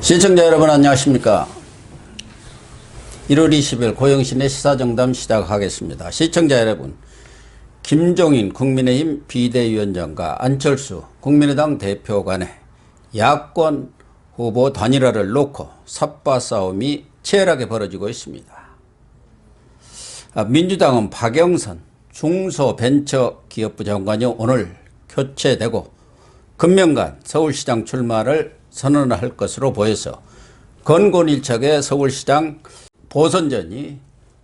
시청자 여러분 안녕하십니까. 1월 20일 고영신의 시사정담 시작하겠습니다. 시청자 여러분, 김종인 국민의힘 비대위원장과 안철수 국민의당 대표 간의 야권 후보 단일화를 놓고 삿바 싸움이 치열하게 벌어지고 있습니다. 민주당은 박영선 중소벤처기업부 장관이 오늘 교체되고 금명간 서울시장 출마를 선언할 것으로 보여서 건곤일척의 서울시장 보선전이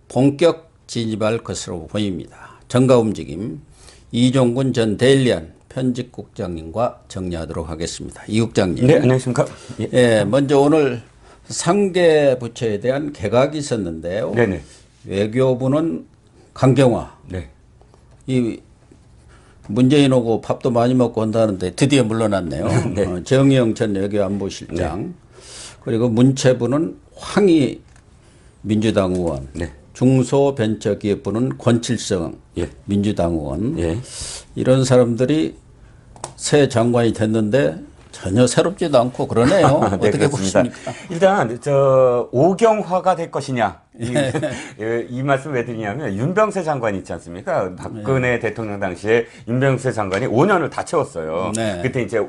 본격 진입할 것으로 보입니다. 정가 움직임 이종군 전 데일리안 편집국장님과 정리하도록 하겠습니다. 이 국장님. 네, 안녕하십니까. 예, 먼저 오늘 상계 부처에 대한 개각이 있었는데요. 네네. 외교부는 강경화. 네. 이 문재인하고 밥도 많이 먹고 온다는데 드디어 물러났네요. 네. 정의영 전 외교안보실장. 네. 그리고 문체부는 황희 민주당 의원. 네. 중소벤처기업부는 권칠성 예. 민주당 의원. 예. 이런 사람들이 새 장관이 됐는데 전혀 새롭지도 않고 그러네요. 네, 어떻게 그렇습니다. 보십니까? 일단 오경화가 될 것이냐 이 말씀 왜 드리냐면 윤병세 장관이 있지 않습니까? 박근혜 대통령 당시에 윤병세 장관이 5년을 다 채웠어요. 네. 그때 이제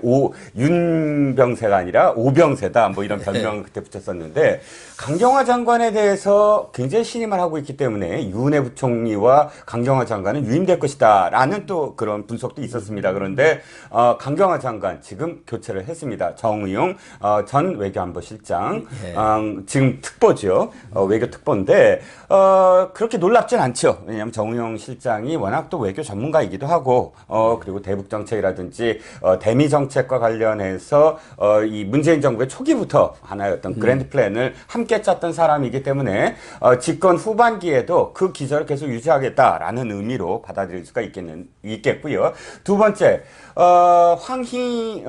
윤병세가 아니라 오병세다 뭐 이런 별명 그때 붙였었는데 강경화 장관에 대해서 굉장히 신임을 하고 있기 때문에 유은혜 부총리와 강경화 장관은 유임될 것이다라는 또 그런 분석도 있었습니다. 그런데 강경화 장관 지금 교체를 했습니다. 정의용 전 외교안보실장 지금 특보죠. 외교 특보인데 그렇게 놀랍진 않죠. 왜냐하면 정의용 실장이 워낙 또 외교 전문가이기도 하고 그리고 대북 정책이라든지 대미 정책과 관련해서 이 문재인 정부의 초기부터 하나의 어떤 그랜드 플랜을 함께 짰던 사람이기 때문에 집권 후반기에도 그 기조를 계속 유지하겠다라는 의미로 받아들일 수가 있겠고요. 두 번째, 황희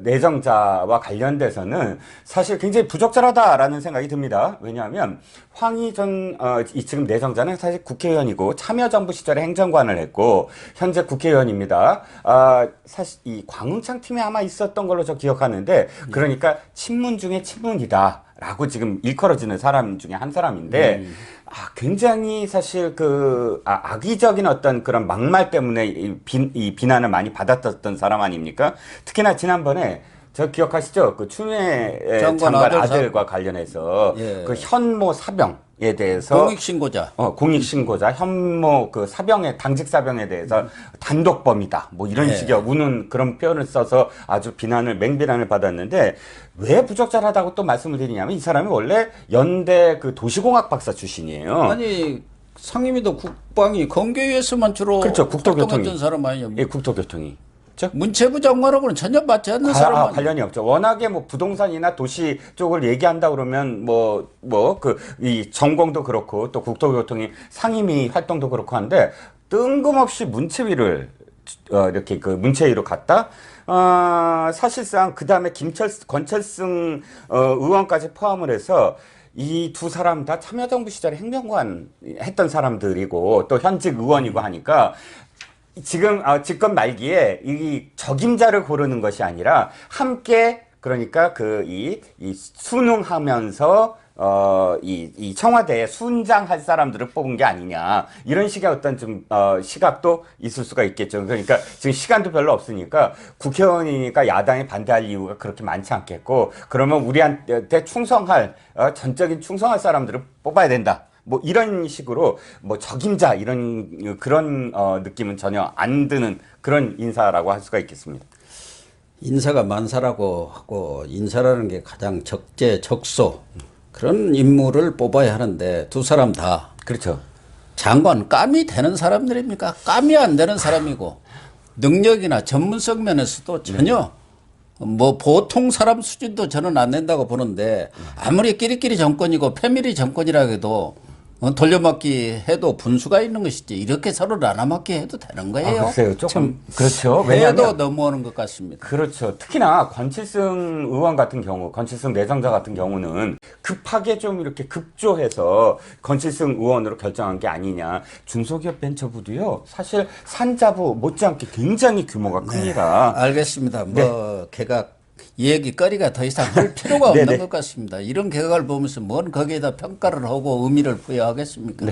내정자와 관련돼서는 사실 굉장히 부적절하다라는 생각이 듭니다. 왜냐하면 황희 지금 내정자는 사실 국회의원이고 참여정부 시절에 행정관을 했고 현재 국회의원입니다. 사실 이 광흥창 팀에 아마 있었던 걸로 저 기억하는데 그러니까 친문 중에 친문이다. 라고 지금 일컬어지는 사람 중에 한 사람인데, 굉장히 사실 악의적인 어떤 그런 막말 때문에 이 비난을 많이 받았던 사람 아닙니까? 특히나 지난번에 저 기억하시죠? 그 추미애 장관 아들과 관련해서 예. 그 현모 사병에 대해서 공익신고자 현모 그 사병의 당직 사병에 대해서 단독범이다 뭐 이런 예. 식의 우는 그런 표현을 써서 아주 맹비난을 받았는데 왜 부적절하다고 또 말씀을 드리냐면 이 사람이 원래 연대 그 도시공학 박사 출신이에요. 아니 상임위도 국방위 건교위에서만 주로 그렇죠. 활동했던 사람 아니에요? 예, 국토교통이. 문체부 장관하고는 전혀 맞지 않는 사람 관련이 없죠. 워낙에 뭐 부동산이나 도시 쪽을 얘기한다 그러면 이 전공도 그렇고 또 국토교통이 상임위 활동도 그렇고 한데 뜬금없이 문체위를 이렇게 그 문체위로 갔다. 사실상 그 다음에 권철승 의원까지 포함을 해서 이 두 사람 다 참여정부 시절에 행정관 했던 사람들이고 또 현직 의원이고 하니까. 지금 집권 말기에 이 적임자를 고르는 것이 아니라 함께 그러니까 이 순응하면서 이 청와대에 순장할 사람들을 뽑은 게 아니냐 이런 식의 어떤 좀 시각도 있을 수가 있겠죠. 그러니까 지금 시간도 별로 없으니까 국회의원이니까 야당이 반대할 이유가 그렇게 많지 않겠고 그러면 우리한테 전적인 충성할 사람들을 뽑아야 된다. 뭐 이런 식으로 뭐 적임자 이런 그런 느낌은 전혀 안 드는 그런 인사라고 할 수가 있겠습니다. 인사가 만사라고 하고 인사라는 게 가장 적재적소 그런 인물을 뽑아야 하는데 두 사람 다 그렇죠. 장관 감이 되는 사람들입니까? 감이 안 되는 사람이고 능력이나 전문성 면에서도 전혀 뭐 보통 사람 수준도 저는 안 된다고 보는데 아무리 끼리끼리 정권이고 패밀리 정권이라 해도 돌려막기 해도 분수가 있는 것이지 이렇게 서로 나눠막기 해도 되는 거예요. 글쎄요. 조금 그렇죠. 왜냐하면 너무하는 것 같습니다. 그렇죠. 특히나 권칠승 의원 같은 경우, 권칠승 내정자 같은 경우는 급하게 좀 이렇게 급조해서 권칠승 의원으로 결정한 게 아니냐. 중소기업 벤처부도요. 사실 산자부 못지않게 굉장히 규모가 큽니다. 네, 알겠습니다. 뭐 개각 얘기거리가 더 이상 할 필요가 없는 네네. 것 같습니다. 이런 결과를 보면서 뭔 거기에다 평가를 하고 의미를 부여하겠습니까?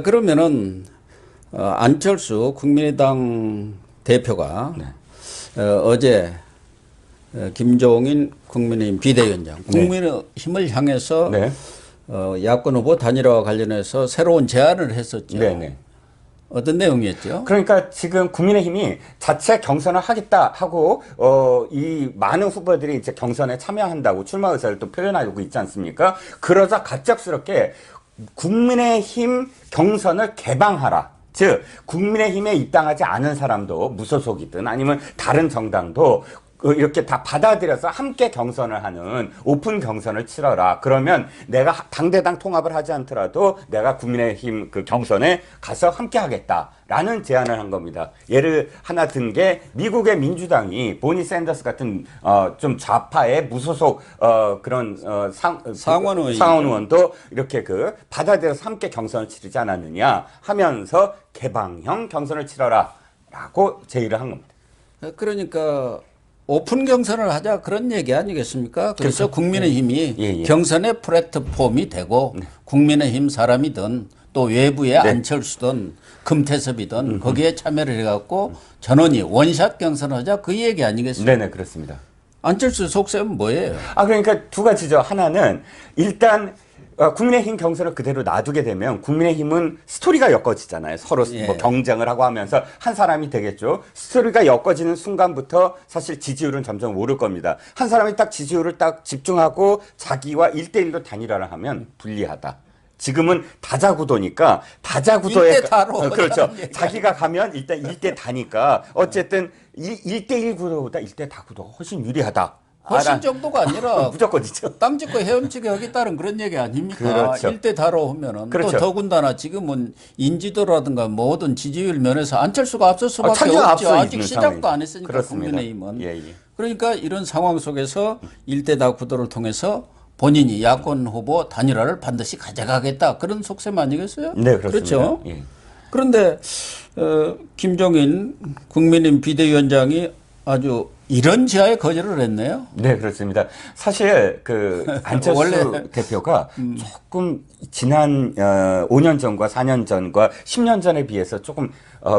그러면은 안철수 국민의당 대표가 어제 김종인 국민의힘 비대위원장 국민의힘을 향해서 네. 야권 후보 단일화와 관련해서 새로운 제안을 했었죠. 네네. 어떤 내용이었죠? 그러니까 지금 국민의힘이 자체 경선을 하겠다 하고 이 많은 후보들이 이제 경선에 참여한다고 출마 의사를 또 표현하고 있지 않습니까? 그러자 갑작스럽게 국민의힘 경선을 개방하라. 즉 국민의힘에 입당하지 않은 사람도 무소속이든 아니면 다른 정당도 이렇게 다 받아들여서 함께 경선을 하는 오픈 경선을 치러라. 그러면 내가 당대당 통합을 하지 않더라도 내가 국민의힘 그 경선에 가서 함께 하겠다라는 제안을 한 겁니다. 예를 하나 든 게 미국의 민주당이 보니 샌더스 같은 좀 좌파의 무소속 그런 상원 의원도 이렇게 그 받아들여서 함께 경선을 치르지 않았느냐 하면서 개방형 경선을 치러라라고 제의를 한 겁니다. 그러니까 오픈 경선을 하자 그런 얘기 아니겠습니까? 그래서 그렇죠. 국민의힘이 예. 경선의 플랫폼이 되고 국민의힘 사람이든 또 외부의 안철수든 금태섭이든 거기에 참여를 해갖고 전원이 원샷 경선하자 그 얘기 아니겠습니까? 네네 그렇습니다. 안철수 속셈은 뭐예요? 그러니까 두 가지죠. 하나는 일단 국민의힘 경선을 그대로 놔두게 되면 국민의힘은 스토리가 엮어지잖아요. 서로 뭐 경쟁을 하고 하면서 한 사람이 되겠죠. 스토리가 엮어지는 순간부터 사실 지지율은 점점 오를 겁니다. 한 사람이 딱 지지율을 딱 집중하고 자기와 1대1로 단일화를 하면 불리하다. 지금은 다자구도니까 다자구도에 1대 다로 그렇죠. 자기가 가면 일단 1대 다니까 어쨌든 1대1 구도보다 1대 다 구도가 훨씬 유리하다. 훨씬 정도가 아니라 무조건이죠. 땅 짓고 헤엄치게 하겠다는 그런 얘기 아닙니까? 그렇죠. 1대 다로 하면은 그렇죠. 또 더군다나 지금은 인지도라든가 모든 지지율 면에서 안철수가 앞설 수밖에 찬주가 없죠. 앞서 아직 있는 시작도 상황이죠. 안 했으니까 그렇습니다. 국민의힘은. 예. 그러니까 이런 상황 속에서 1대 다 구도를 통해서 본인이 야권 후보 단일화를 반드시 가져가겠다 그런 속셈 아니겠어요? 네, 그렇습니다. 그렇죠. 예. 그런데 김종인 국민의힘 비대위원장이 아주 이런 지하에 거절을 했네요. 네, 그렇습니다. 사실 그 안철수 원래 대표가 조금 지난 5년 전과 4년 전과 10년 전에 비해서 조금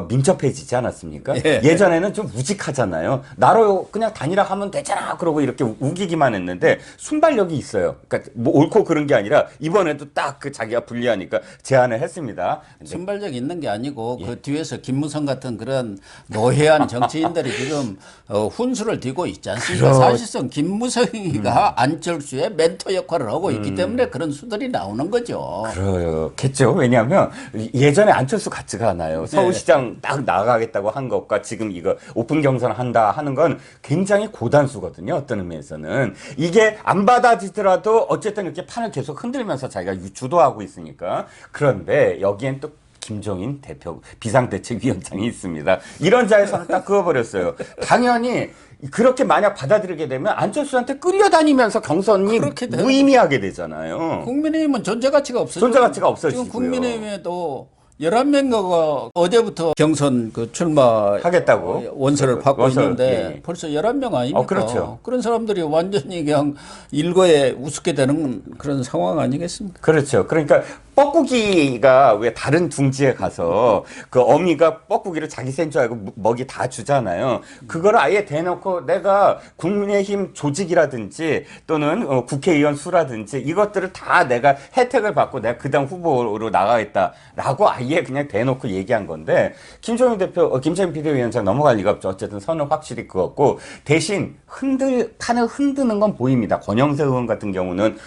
민첩해지지 않았습니까? 예. 예전에는 좀 우직하잖아요. 나로 그냥 단일화하면 되잖아. 그러고 이렇게 우기기만 했는데 순발력이 있어요. 그러니까 뭐 옳고 그른 게 아니라 이번에도 딱 그 자기가 불리하니까 제안을 했습니다. 순발력 있는 게 아니고 그 뒤에서 김무성 같은 그런 노회한 정치인들이 지금 훈수를 띠고 있지 않습니까? 사실상 김무성이가 안철수의 멘토 역할을 하고 있기 때문에 그런 수들이 나오는 거죠. 그렇겠죠. 왜냐하면 예전에 안철수 같지가 않아요. 서울시장 딱 나가겠다고 한 것과 지금 이거 오픈 경선 한다 하는 건 굉장히 고단수거든요. 어떤 의미에서는. 이게 안 받아지더라도 어쨌든 이렇게 판을 계속 흔들면서 자기가 주도하고 있으니까. 그런데 여기엔 또 김종인 대표 비상대책위원장이 있습니다. 이런 자리에서는 딱 그어버렸어요. 당연히 그렇게 만약 받아들이게 되면 안철수한테 끌려다니면서 경선이 무의미하게 되잖아요. 국민의힘은 존재 가치가 없어지고 존재 가치가 없어지고요. 지금 국민의힘에도 11명가가 어제부터 경선 그 출마 하겠다고 원서를 받고 원서를, 있는데 예. 벌써 11명 아닙니까? 그렇죠. 그런 사람들이 완전히 그냥 일거에 우습게 되는 그런 상황 아니겠습니까? 그렇죠. 그러니까 뻐꾸기가 왜 다른 둥지에 가서 그 어미가 뻐꾸기를 자기 센 줄 알고 먹이 다 주잖아요. 그걸 아예 대놓고 내가 국민의힘 조직이라든지 또는 국회의원 수라든지 이것들을 다 내가 혜택을 받고 내가 그다음 후보로 나가겠다라고 아예 그냥 대놓고 얘기한 건데 김종인 비대위원장 넘어갈 리가 없죠. 어쨌든 선은 확실히 그었고 대신 판을 흔드는 건 보입니다. 권영세 의원 같은 경우는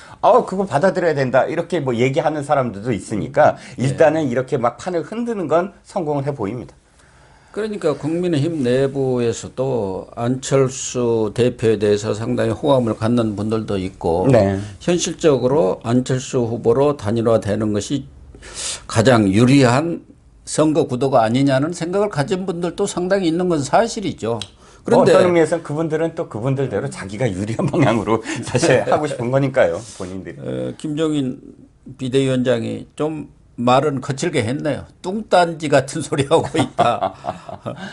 그거 받아들여야 된다 이렇게 뭐 얘기하는 사람들도 있으니까 일단은 이렇게 막 판을 흔드는 건 성공을 해 보입니다. 그러니까 국민의힘 내부에서도 안철수 대표에 대해서 상당히 호감을 갖는 분들도 있고 현실적으로 안철수 후보로 단일화되는 것이 가장 유리한 선거 구도가 아니냐는 생각을 가진 분들도 상당히 있는 건 사실이죠. 그런데 어떤 의미에서는 그분들은 또 그분들대로 자기가 유리한 방향으로 사실 하고 싶은 거니까요. 본인들이. 김종인 비대위원장이 좀 말은 거칠게 했네요. 뚱딴지 같은 소리 하고 있다.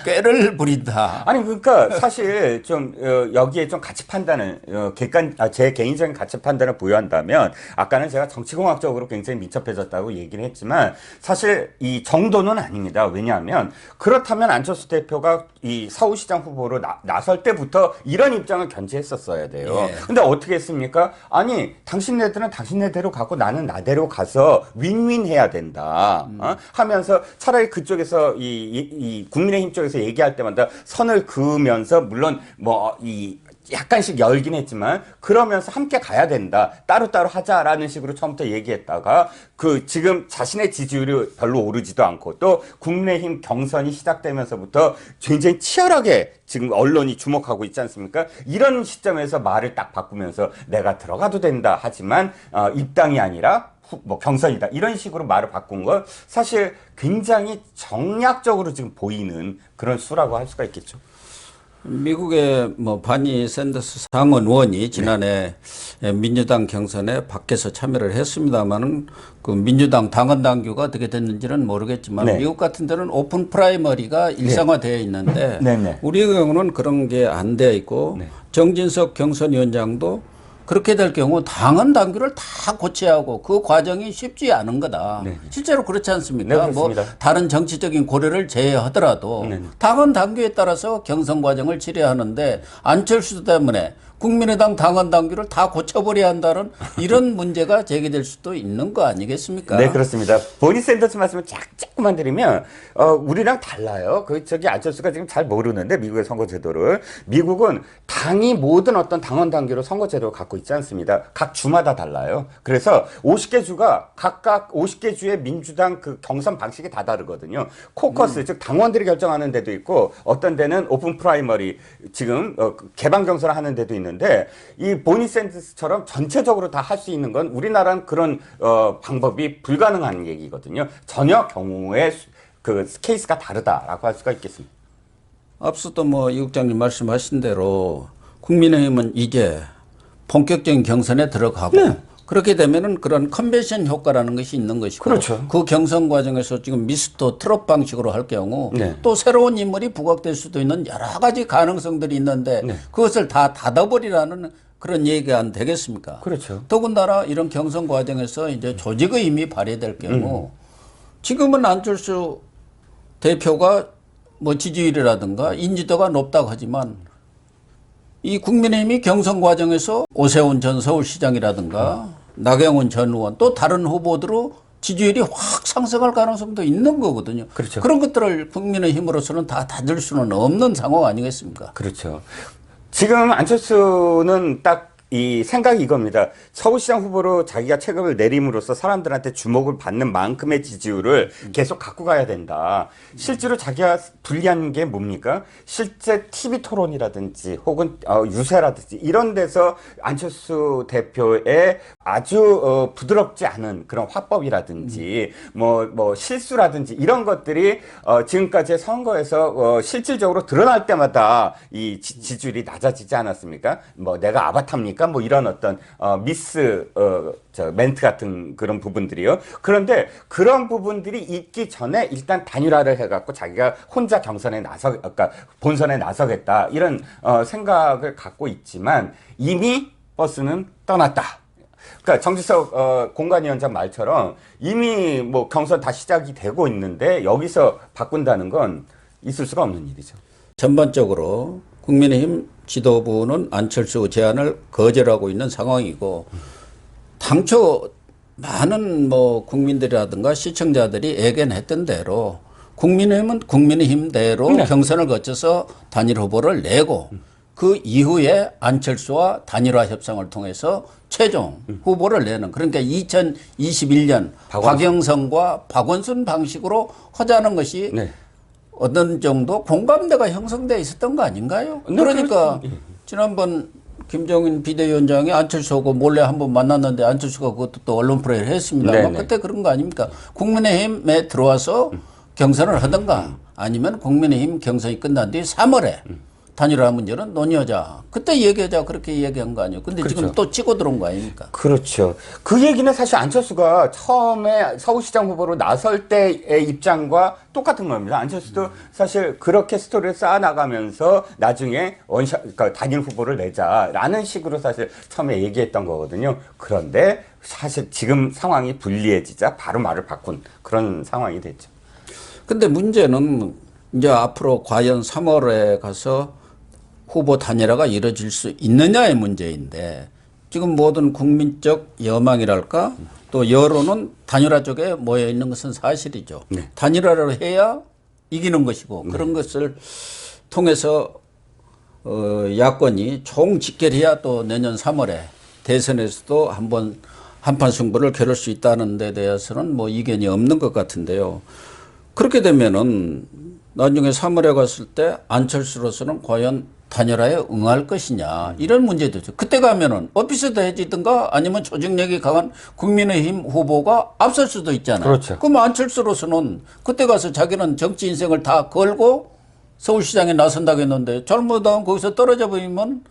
꾀를 부린다. 아니 그러니까 사실 좀 여기에 좀 가치 판단을 제 개인적인 가치 판단을 부여한다면 아까는 제가 정치공학적으로 굉장히 민첩해졌다고 얘기를 했지만 사실 이 정도는 아닙니다. 왜냐하면 그렇다면 안철수 대표가 이 서울시장 후보로 나설 때부터 이런 입장을 견지했었어야 돼요. 예. 근데 어떻게 했습니까? 아니 당신네들은 당신네대로 가고 나는 나대로 가서 윈윈해야 된다. 하면서 차라리 그쪽에서 이 국민의힘 쪽에서 얘기할 때마다 선을 그으면서 물론 뭐 이 약간씩 열긴 했지만 그러면서 함께 가야 된다. 따로따로 하자라는 식으로 처음부터 얘기했다가 그 지금 자신의 지지율이 별로 오르지도 않고 또 국민의힘 경선이 시작되면서부터 굉장히 치열하게 지금 언론이 주목하고 있지 않습니까? 이런 시점에서 말을 딱 바꾸면서 내가 들어가도 된다 하지만 입당이 아니라 뭐 경선이다 이런 식으로 말을 바꾼 건 사실 굉장히 정략적으로 지금 보이는 그런 수라고 할 수가 있겠죠. 미국의 뭐 바니 샌더스 상원 의원이 지난해 민주당 경선에 밖에서 참여를 했습니다만은 그 민주당 당원 당규가 어떻게 됐는지는 모르겠지만 네. 미국 같은 데는 오픈 프라이머리가 일상화되어 있는데 네. 우리 경우는 그런 게 안 되어 있고 네. 정진석 경선위원장도 그렇게 될 경우 당원 당규를 다 고쳐야하고 그 과정이 쉽지 않은 거다. 네. 실제로 그렇지 않습니까? 네, 그렇습니다. 뭐 다른 정치적인 고려를 제외하더라도 네. 당원 당규에 따라서 경선 과정을 치러야 하는데 안철수 때문에 국민의당 당원 당규를 다 고쳐버려야 한다는 이런 문제가 제기될 수도 있는 거 아니겠습니까? 네, 그렇습니다. 보니 샌더스 말씀을 조금만 드리면, 우리랑 달라요. 저기 안철수가 지금 잘 모르는데, 미국의 선거제도를. 미국은 당이 모든 어떤 당원 당규로 선거제도를 갖고 있지 않습니다. 각 주마다 달라요. 그래서 50개 주가 각각 50개 주의 민주당 그 경선 방식이 다 다르거든요. 코커스, 즉 당원들이 결정하는 데도 있고, 어떤 데는 오픈 프라이머리, 지금 개방 경선을 하는 데도 있는데, 이 보니 샌더스처럼 전체적으로 다 할 수 있는 건 우리나라는 그런 방법이 불가능한 얘기거든요. 전혀 경우의 그 케이스가 다르다라고 할 수가 있겠습니다. 앞서도 뭐 이 국장님 말씀하신 대로 국민의힘은 이제 본격적인 경선에 들어가고 네. 그렇게 되면은 그런 컨벤션 효과라는 것이 있는 것이고 그렇죠. 그 경선 과정에서 지금 미스터 트롯 방식으로 할 경우 네. 또 새로운 인물이 부각될 수도 있는 여러 가지 가능성들이 있는데 네. 그것을 다 닫아버리라는 그런 얘기가 안 되겠습니까? 그렇죠. 더군다나 이런 경선 과정에서 이제 조직의 힘이 발휘될 경우 지금은 안철수 대표가 뭐 지지율이라든가 인지도가 높다고 하지만 이 국민의힘이 경선 과정에서 오세훈 전 서울시장이라든가 나경원 전 의원 또 다른 후보들로 지지율이 확 상승할 가능성도 있는 거거든요. 그렇죠. 그런 것들을 국민의힘으로서는 다 닫을 수는 없는 상황 아니겠습니까? 그렇죠. 지금 안철수는 딱 이 생각이 이겁니다. 서울시장 후보로 자기가 체급을 내림으로써 사람들한테 주목을 받는 만큼의 지지율을 계속 갖고 가야 된다. 실제로 자기가 불리한 게 뭡니까? 실제 TV 토론이라든지 혹은 유세라든지 이런 데서 안철수 대표의 아주 부드럽지 않은 그런 화법이라든지 뭐 실수라든지 이런 것들이 지금까지의 선거에서 실질적으로 드러날 때마다 이 지지율이 낮아지지 않았습니까? 뭐 내가 아바타입니까? 뭐 이런 어떤 미스 멘트 같은 그런 부분들이요. 그런데 그런 부분들이 있기 전에 일단 단일화를 해갖고 자기가 혼자 그러니까 본선에 나서겠다 이런 생각을 갖고 있지만 이미 버스는 떠났다. 그러니까 정지석 공관위원장 말처럼 이미 뭐 경선 다 시작이 되고 있는데 여기서 바꾼다는 건 있을 수가 없는 일이죠. 전반적으로 국민의힘 지도부는 안철수 제안을 거절하고 있는 상황이고 당초 많은 뭐 국민들이라든가 시청자들이 예견했던 대로 국민의힘은 국민의힘대로 네. 경선을 거쳐서 단일 후보를 내고 그 이후에 안철수와 단일화 협상을 통해서 최종 후보를 내는 그러니까 2021년 박영선과 박원순 방식으로 하자는 것이 네. 어떤 정도 공감대가 형성되어 있었던 거 아닌가요? 네, 그러니까 지난번 김종인 비대위원장이 안철수하고 몰래 한번 만났는데 안철수가 그것도 또 언론 프레이를 했습니다만 네네. 그때 그런 거 아닙니까? 국민의힘에 들어와서 경선을 하든가 아니면 국민의힘 경선이 끝난 뒤 3월에 단일화 문제는 논의하자. 그때 얘기하자. 그렇게 얘기한 거 아니에요. 근데 지금 그렇죠. 또 치고 들어온 거 아닙니까? 그렇죠. 그 얘기는 사실 안철수가 처음에 서울시장 후보로 나설 때의 입장과 똑같은 겁니다. 안철수도 사실 그렇게 스토리를 쌓아나가면서 나중에 그러니까 단일 후보를 내자라는 식으로 사실 처음에 얘기했던 거거든요. 그런데 사실 지금 상황이 불리해지자 바로 말을 바꾼 그런 상황이 됐죠. 근데 문제는 이제 앞으로 과연 3월에 가서 후보 단일화가 이루어질 수 있느냐의 문제인데 지금 모든 국민적 여망이랄까 또 여론은 단일화 쪽에 모여 있는 것은 사실이죠. 네. 단일화를 해야 이기는 것이고 그런 것을 통해서 야권이 총집결해야 또 내년 3월에 대선에서도 한판 승부를 겨룰 수 있다는 데 대해서는 뭐 이견이 없는 것 같은데요. 그렇게 되면은 나중에 3월에 갔을 때 안철수로서는 과연 단일화에 응할 것이냐 이런 문제도 있죠. 그때 가면은 오피스도 해지든가 아니면 조직력이 강한 국민의힘 후보가 앞설 수도 있잖아요. 그렇죠. 그럼 안철수로서는 그때 가서 자기는 정치 인생을 다 걸고 서울시장에 나선다고 했는데 잘못하면 거기서 떨어져 버리면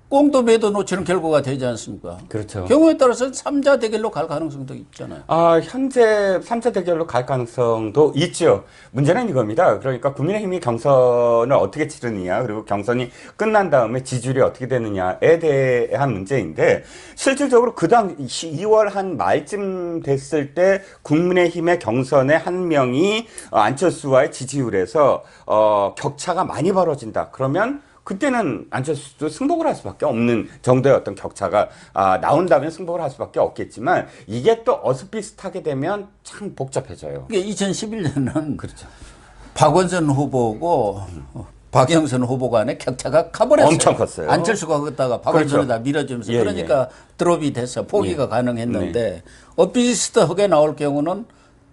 꽁도 매도 놓치는 결과가 되지 않습니까? 그렇죠. 경우에 따라서는 3자 대결로 갈 가능성도 있잖아요. 현재 3차 대결로 갈 가능성도 있죠. 문제는 이겁니다. 그러니까 국민의힘이 경선을 어떻게 치르느냐, 그리고 경선이 끝난 다음에 지지율이 어떻게 되느냐에 대한 문제인데, 실질적으로 그 다음 2월 한 말쯤 됐을 때 국민의힘의 경선에 한 명이 안철수와의 지지율에서 격차가 많이 벌어진다. 그러면 그때는 안철수도 승복을 할 수밖에 없는 정도의 어떤 격차가 나온다면 승복을 할 수밖에 없겠지만 이게 또 어슷비슷하게 되면 참 복잡해져요. 이게 2011년은 그렇죠. 박원순 후보고 박영선 후보 간의 격차가 커버렸어요. 엄청 컸어요. 안철수가 걷다가 박원순에다 그렇죠. 밀어주면서 예, 그러니까 드롭이 돼서 포기가 예. 가능했는데 엇비슷하게 나올 경우는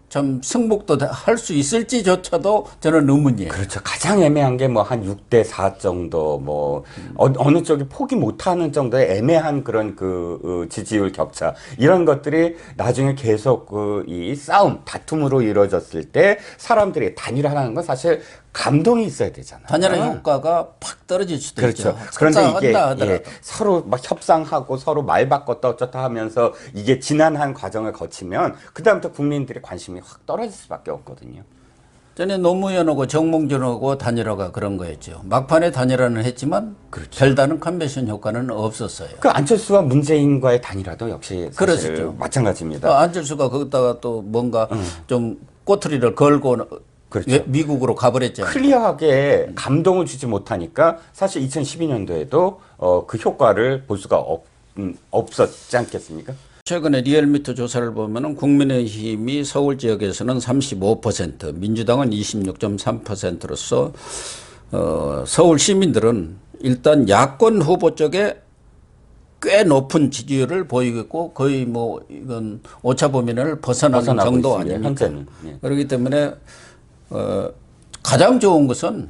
참 승복도 할 수 있을지조차도 저는 의문이에요. 그렇죠. 가장 애매한 게 뭐 한 6대 4 정도 뭐 어느 쪽이 포기 못하는 정도의 애매한 그런 지지율 격차 이런 것들이 나중에 계속 이 싸움 다툼으로 이루어졌을 때 사람들이 단일화하는 건 사실 감동이 있어야 되잖아요. 단일화 효과가 팍 떨어질 수도 그렇죠. 있죠. 그런데 이게 하더라도. 서로 막 협상하고 서로 말 바꿨다 어쩌다 하면서 이게 지난한 과정을 거치면 그다음부터 국민들의 관심이 확 떨어질 수밖에 없거든요. 전에 노무현하고 정몽준하고 단일화가 그런 거였죠. 막판에 단일화는 했지만 별다른 컨벤션 효과는 없었어요. 그 안철수와 문재인과의 단일화도 역시 사실 그렇죠. 마찬가지입니다. 안철수가 거기다가 또 뭔가 좀 꼬투리를 걸고 그렇죠. 미국으로 가버렸잖아요. 클리어하게 감동을 주지 못하니까 사실 2012년도에도 그 효과를 볼 수가 없었지 않겠습니까? 최근에 리얼미터 조사를 보면은 국민의힘이 서울 지역에서는 35%, 민주당은 26.3%로서 서울 시민들은 일단 야권 후보 쪽에 꽤 높은 지지율을 보이고 있고 거의 뭐 이건 오차 범위를 벗어나는 정도 있습니다. 아닙니까? 현재는. 예. 그렇기 때문에 가장 좋은 것은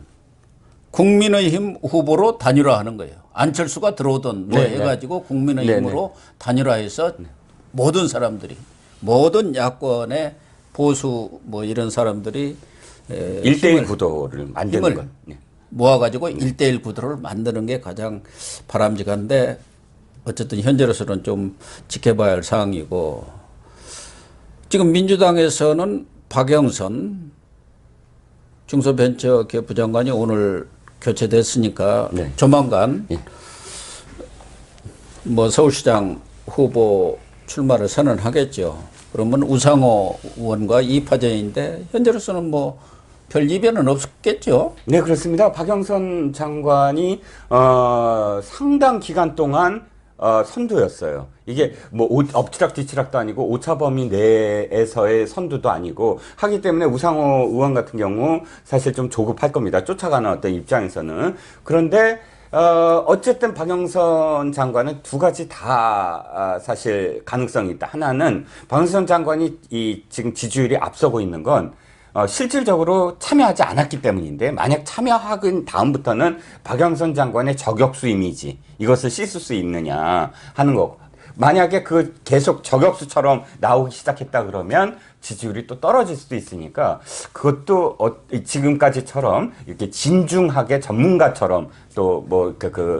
국민의힘 후보로 단일화하는 거예요. 안철수가 들어오던 뭐 네, 해가지고 국민의힘으로 단일화해서 모든 사람들이 모든 야권의 보수 뭐 이런 사람들이 1대1 구도를 만드는 것. 네. 모아가지고 1대1 구도를 만드는 게 가장 바람직한데 어쨌든 현재로서는 좀 지켜봐야 할 사항이고 지금 민주당에서는 박영선 중소벤처기업 부장관이 오늘 교체됐으니까 조만간 뭐 서울시장 후보 출마를 선언하겠죠. 그러면 우상호 의원과 이파전인데 현재로서는 뭐 별 이변은 없겠죠. 네, 그렇습니다. 박영선 장관이 상당 기간 동안 선두였어요. 이게 뭐 엎치락 뒤치락도 아니고 오차 범위 내에서의 선두도 아니고 하기 때문에 우상호 의원 같은 경우 사실 좀 조급할 겁니다. 쫓아가는 어떤 입장에서는. 그런데 어쨌든 박영선 장관은 두 가지 다 사실 가능성이 있다. 하나는 박영선 장관이 지금 지지율이 앞서고 있는 건 실질적으로 참여하지 않았기 때문인데 만약 참여하긴 다음부터는 박영선 장관의 저격수 이미지 이것을 씻을 수 있느냐 하는 거. 만약에 그 계속 저격수처럼 나오기 시작했다 그러면 지지율이 또 떨어질 수도 있으니까 그것도 지금까지처럼 이렇게 진중하게 전문가처럼 또 뭐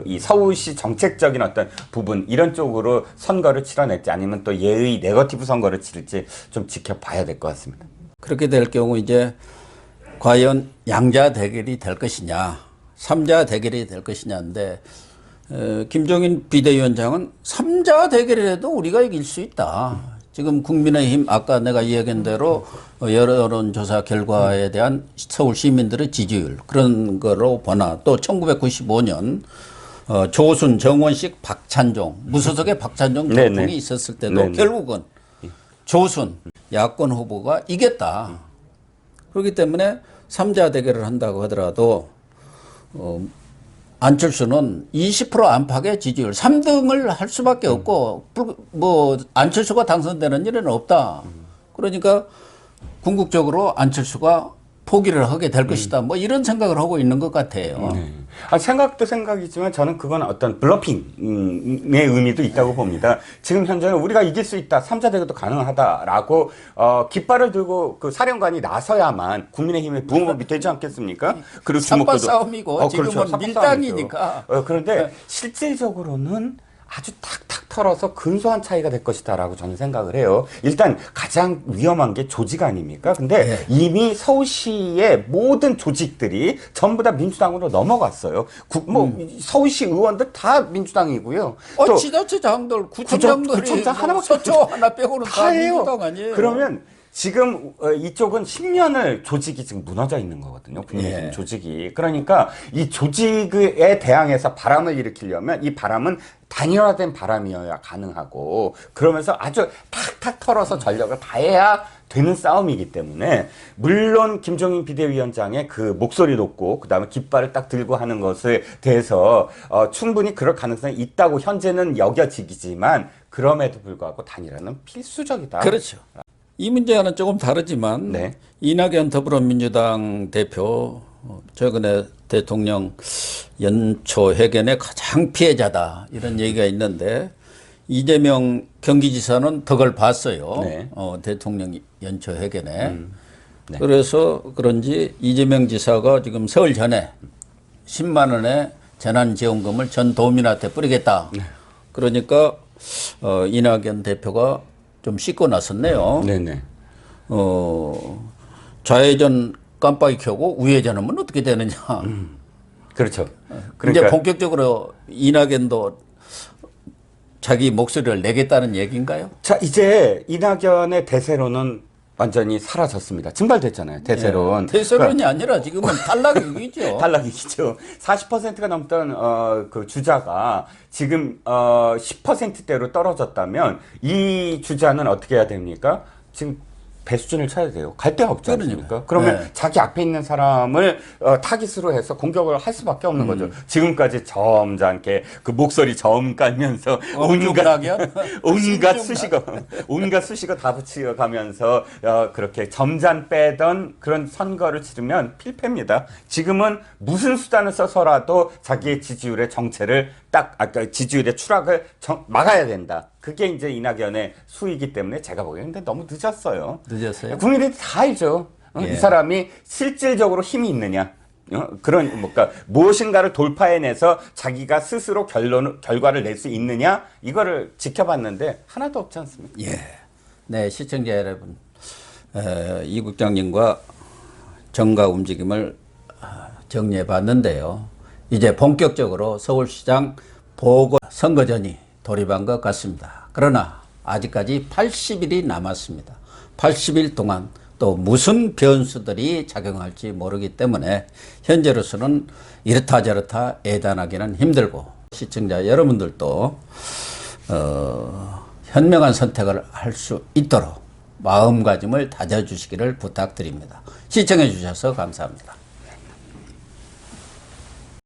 이 서울시 정책적인 어떤 부분 이런 쪽으로 선거를 치러낼지 아니면 또 예의 네거티브 선거를 치를지 좀 지켜봐야 될 것 같습니다. 그렇게 될 경우 이제 과연 양자 대결이 될 것이냐, 삼자 대결이 될 것이냐인데 김종인 비대위원장은 삼자 대결이라도 우리가 이길 수 있다. 지금 국민의힘 아까 내가 이야기한 대로 여론조사 결과에 대한 서울 시민들의 지지율 그런 거로 보나 또 1995년 조순, 정원식, 박찬종 무소속의 박찬종 교통이 있었을 때도 네네. 결국은 조순 야권 후보가 이겼다. 그렇기 때문에 삼자 대결을 한다고 하더라도 안철수는 20% 안팎의 지지율 3등을 할 수밖에 없고 뭐 안철수가 당선되는 일은 없다. 그러니까 궁극적으로 안철수가 포기를 하게 될 것이다. 뭐 이런 생각을 하고 있는 것 같아요. 생각도 생각이지만 저는 그건 어떤 블러핑의 의미도 있다고 봅니다. 지금 현재는 우리가 이길 수 있다. 3자 대결도 가능하다라고 깃발을 들고 그 사령관이 나서야만 국민의힘의 부흥업이 되지 않겠습니까? 그리고 삽바 싸움이고 지금은 그렇죠. 밀당이니까. 그런데 실질적으로는 아주 탁탁 털어서 근소한 차이가 될 것이다라고 저는 생각을 해요. 일단 가장 위험한 게 조직 아닙니까? 근데 이미 서울시의 모든 조직들이 전부 다 민주당으로 넘어갔어요. 서울시 의원들 다 민주당이고요. 또 지자체장들, 구청장들이 구청장 하나밖에 서초 하나 빼고는 다 해요. 민주당 아니에요. 그러면 지금 이쪽은 10년을 조직이 지금 무너져 있는 거거든요. 국민의힘 조직이. 그러니까 이 조직에 대항해서 바람을 일으키려면 이 바람은 단일화된 바람이어야 가능하고 그러면서 아주 탁탁 털어서 전력을 다해야 되는 싸움이기 때문에 물론 김종인 비대위원장의 그 목소리 높고 그다음에 깃발을 딱 들고 하는 것에 대해서 충분히 그럴 가능성이 있다고 현재는 여겨지지만 그럼에도 불구하고 단일화는 필수적이다. 그렇죠. 이 문제와는 조금 다르지만 네. 이낙연 더불어민주당 대표 최근에 대통령 연초 회견의 가장 피해자다 이런 얘기가 있는데 이재명 경기지사는 덕을 봤어요. 네. 대통령 연초 회견에. 네. 그래서 그런지 이재명 지사가 지금 서울 전에 10만 원의 재난지원금을 전 도민한테 뿌리겠다. 그러니까 이낙연 대표가 좀 씻고 나섰네요. 네네. 좌회전 깜빡이 켜고 우회전하면 어떻게 되느냐. 그렇죠. 이제 본격적으로 이낙연도 자기 목소리를 내겠다는 얘기인가요? 자, 이제 이낙연의 대세론은 완전히 사라졌습니다. 증발됐잖아요. 대세론. 대세론이 아니라 지금은 탈락이죠. 탈락이죠. 40%가 넘던 그 주자가 지금 10%대로 떨어졌다면 이 주자는 어떻게 해야 됩니까? 지금 배수진을 쳐야 돼요. 갈 데가 없지 않습니까? 그러면 자기 앞에 있는 사람을 타깃으로 해서 공격을 할 수밖에 없는 거죠. 지금까지 점잖게 그 목소리 점 깔면서 온갖 수식어 다 붙여가면서 그렇게 점잔 빼던 그런 선거를 치르면 필패입니다. 지금은 무슨 수단을 써서라도 자기의 지지율의 정체를 지지율의 추락을 막아야 된다. 그게 이제 이낙연의 수이기 때문에 제가 보기에는 근데 너무 늦었어요. 늦었어요? 국민들이 다 알죠. 이 사람이 실질적으로 힘이 있느냐. 무엇인가를 돌파해내서 자기가 스스로 결과를 낼 수 있느냐. 이거를 지켜봤는데 하나도 없지 않습니까? 예. 네, 시청자 여러분. 이 국장님과 정가 움직임을 정리해 봤는데요. 이제 본격적으로 서울시장 보궐선거전이 돌입한 것 같습니다. 그러나 아직까지 80일이 남았습니다. 80일 동안 또 무슨 변수들이 작용할지 모르기 때문에 현재로서는 이렇다 저렇다 예단하기는 힘들고 시청자 여러분들도 현명한 선택을 할 수 있도록 마음가짐을 다져주시기를 부탁드립니다. 시청해 주셔서 감사합니다.